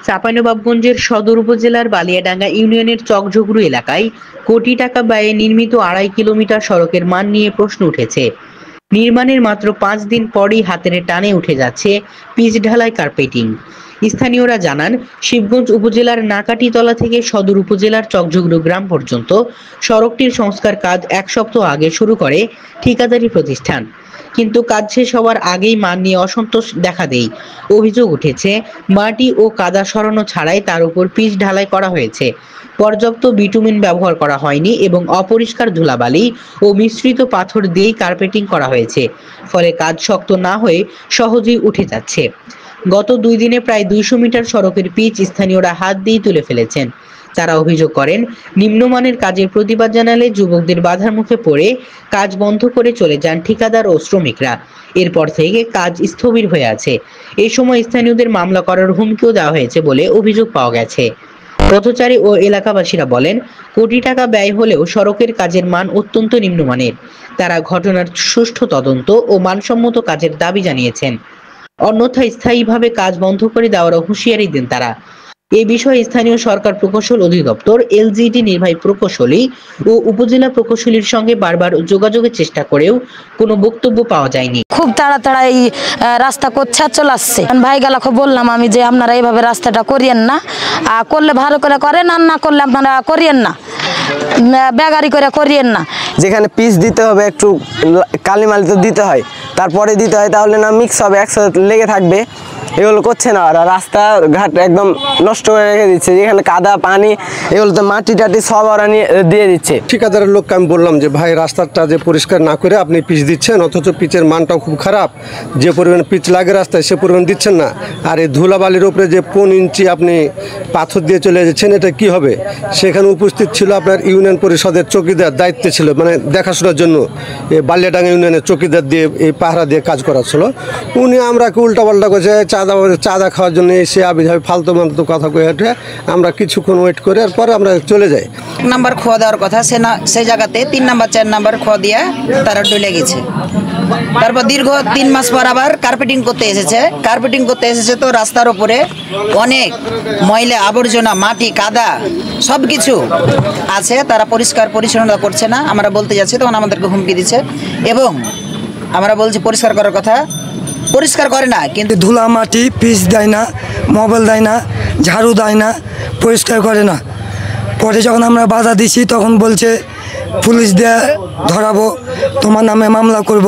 চাঁপাইনবাবগঞ্জের সদর উপজেলার বালিয়াডাঙ্গা ইউনিয়নের চকঝগড়ু এলাকায় কোটি টাকা ব্যয়ে নির্মিত 2.5 কিলোমিটার সড়কের মান নিয়ে প্রশ্ন উঠেছে। নির্মাণের মাত্র 5 দিন পরই হাতের টানে উঠে যাচ্ছে পিচ ঢালাই কার্পেটিং। স্থানীয়রা জানান, শিবগঞ্জ উপজেলার নাকাটিতলা থেকে সদর উপজেলার চকঝগড়ু গ্রাম পর্যন্ত সড়কটির সংস্কার কাজ 1 সপ্তাহ আগে শুরু করে ঠিকাদারি প্রতিষ্ঠান, কিন্তু কাজ শেষ হওয়ার আগেই মান নিয়ে অসন্তোষ দেখা দেয়। অভিযোগ উঠেছে, মাটি ও কাদা সরানো ছাড়াই তার উপর পিচ ঢালাই করা হয়েছে, পর্যাপ্ত বিটুমিন ব্যবহার করা হয়নি এবং অপরিষ্কার ধুলাবালি ও মিশ্রিত পাথর দিয়েই কার্পেটিং করা হয়েছে, ফলে কাজ শক্ত না হয়ে সহজেই উঠে যাচ্ছে। গত 2 দিনে প্রায় 200 মিটার সড়কের পিচ স্থানীয়রা হাত দিয়ে তুলে ফেলেছেন। তারা অভিযোগ করেন, নিম্নমানের কাজের প্রতিবাদ জানালে যুবকদের বাধার মুখে পড়ে কাজ বন্ধ করে চলে যান ঠিকাদার ও শ্রমিকরা। এরপর থেকে কাজ স্থবির হয়ে আছে। এই সময় স্থানীয়দের মামলা করার হুমকিও দেওয়া হয়েছে বলে অভিযোগ পাওয়া গেছে। পথচারী ও এলাকাবাসীরা বলেন, কোটি টাকা ব্যয় হলেও সড়কের কাজের মান অত্যন্ত নিম্নমানের। তারা ঘটনার সুষ্ঠু তদন্ত ও মানসম্মত কাজের দাবি জানিয়েছেন, অন্যথায় স্থায়ীভাবে কাজ বন্ধ করে দেওয়ার হুঁশিয়ারি দেন তারা। এ বিষয়ে স্থানীয় সরকার প্রকৌশল অধিদপ্তর এলজিডি নির্বাহী প্রকৌশলী ও উপজেলা প্রকৌশলীর সঙ্গে বারবার যোগাযোগের চেষ্টা করেও কোনো বক্তব্য পাওয়া যায়নি। খুব তাড়াতাড়ি রাস্তা করছে চলে আসছে। ভাই গালাকে বললাম আমি যে আপনারা এইভাবে রাস্তাটা করিয়েন না, করলে ভালো করে করেন, আর না করলে আপনারা করিয়েন না, বেগারি করে করিয়েন না। যেখানে পিচ দিতে হবে একটু কালিমালি তো দিতে হয়, তারপরে দিতে হয়, তাহলে না মিক্স হবে, একসাথে লেগে থাকবে। এগুলো করছে না, আর রাস্তাঘাট একদম নষ্ট করে রেখে দিচ্ছে। যেখানে কাদা পানি এগুলো তো মাটি টাটি সব ওরা নিয়ে দিয়ে দিচ্ছে। ঠিকাদারের লোককে আমি বললাম যে ভাই, রাস্তাটা যে পরিষ্কার না করে আপনি পিচ দিচ্ছেন, অথচ পিচের মানটাও খুব খারাপ। যে পরিমাণে পিচ লাগে রাস্তায় সে পরিমাণ দিচ্ছেন না। আর এই ধুলাবালির উপরে যে 1.5 ইঞ্চি আপনি পাথর দিয়ে চলে যাচ্ছেন, এটা কি হবে? সেখানে উপস্থিত ছিল আপনার ইউনিয়ন পরিষদের চৌকিদার, দায়িত্বে ছিল, মানে দেখাশোনার জন্য এই বালিয়াডাঙ্গা ইউনিয়নের চৌকিদার দিয়ে এই পাহারা দিয়ে কাজ করা ছিল। উনি আমরাকে উল্টাপাল্টা করছে, চাঁদা খাওয়ার জন্য এসে আবিধাবি ফালতু মালতু কথা কয়ে ওঠে। আমরা কিছুক্ষণ ওয়েট করে এরপর আমরা চলে যাই। 1 নাম্বার খোয়া দেওয়ার কথা, সেই জায়গাতে 3 নাম্বার 4 নাম্বার খোয়া দিয়ে তারা ডলে গেছে। তারপর দীর্ঘ 3 মাস পর আবার কার্পেটিং করতে এসেছে। তো রাস্তার উপরে অনেক ময়লা আবর্জনা, মাটি কাদা সব কিছু আছে, তারা পরিষ্কার পরিচ্ছন্নতা করছে না। আমরা বলতে যাচ্ছি তখন আমাদেরকে হুমকি দিচ্ছে, এবং আমরা বলছি পরিষ্কার করার কথা, পরিষ্কার করে না, কিন্তু ধুলা মাটি পিচ দেয় না, মোবাইল দেয় না, ঝাড়ু দেয় না, পরিষ্কার করে না। পরে যখন আমরা বাধা দিছি তখন বলছে পুলিশ দিয়ে ধরাবো, তোমার নামে মামলা করব,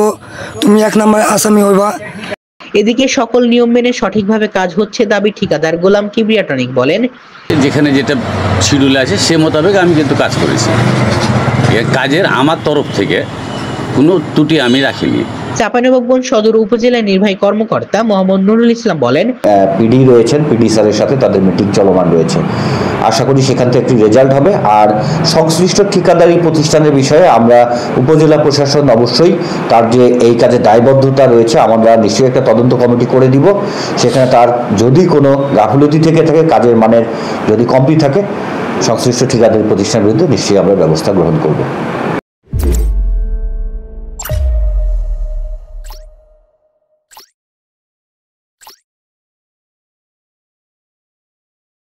তুমি 1 নম্বর আসামি হইবা। এদিকে সকল নিয়ম মেনে সঠিকভাবে কাজ হচ্ছে দাবি ঠিকাদার গোলাম কিবরিয়া টনিক বলেন, যেখানে যেটা শিডিউল আছে সে মোতাবেক আমি কিন্তু কাজ করেছি। এর কাজের আমার তরফ থেকে কোনো ত্রুটি আমি রাখিনি। চাঁপাইনবাবগঞ্জ সদর উপজেলা নির্বাহী কর্মকর্তা মোহাম্মদ নুরুল ইসলাম বলেন, পিডি রয়েছেন, পিডি স্যারের সাথে তাদের মিটিং চলমান রয়েছে। আশা করি সেখান থেকে একটি রেজাল্ট হবে। আর সংশ্লিষ্ট ঠিকাদারি প্রতিষ্ঠানের বিষয়ে আমরা উপজেলা প্রশাসন অবশ্যই তার যে এই কাজে দায়বদ্ধতা রয়েছে, আমরা নিশ্চয়ই একটা তদন্ত কমিটি করে দিব। সেখানে তার যদি কোনো গাফিলতি থেকে থাকে, কাজের মানের যদি কমতি থাকে, সংশ্লিষ্ট ঠিকাদারি প্রতিষ্ঠানের বিরুদ্ধে নিশ্চয়ই আমরা ব্যবস্থা গ্রহণ করব।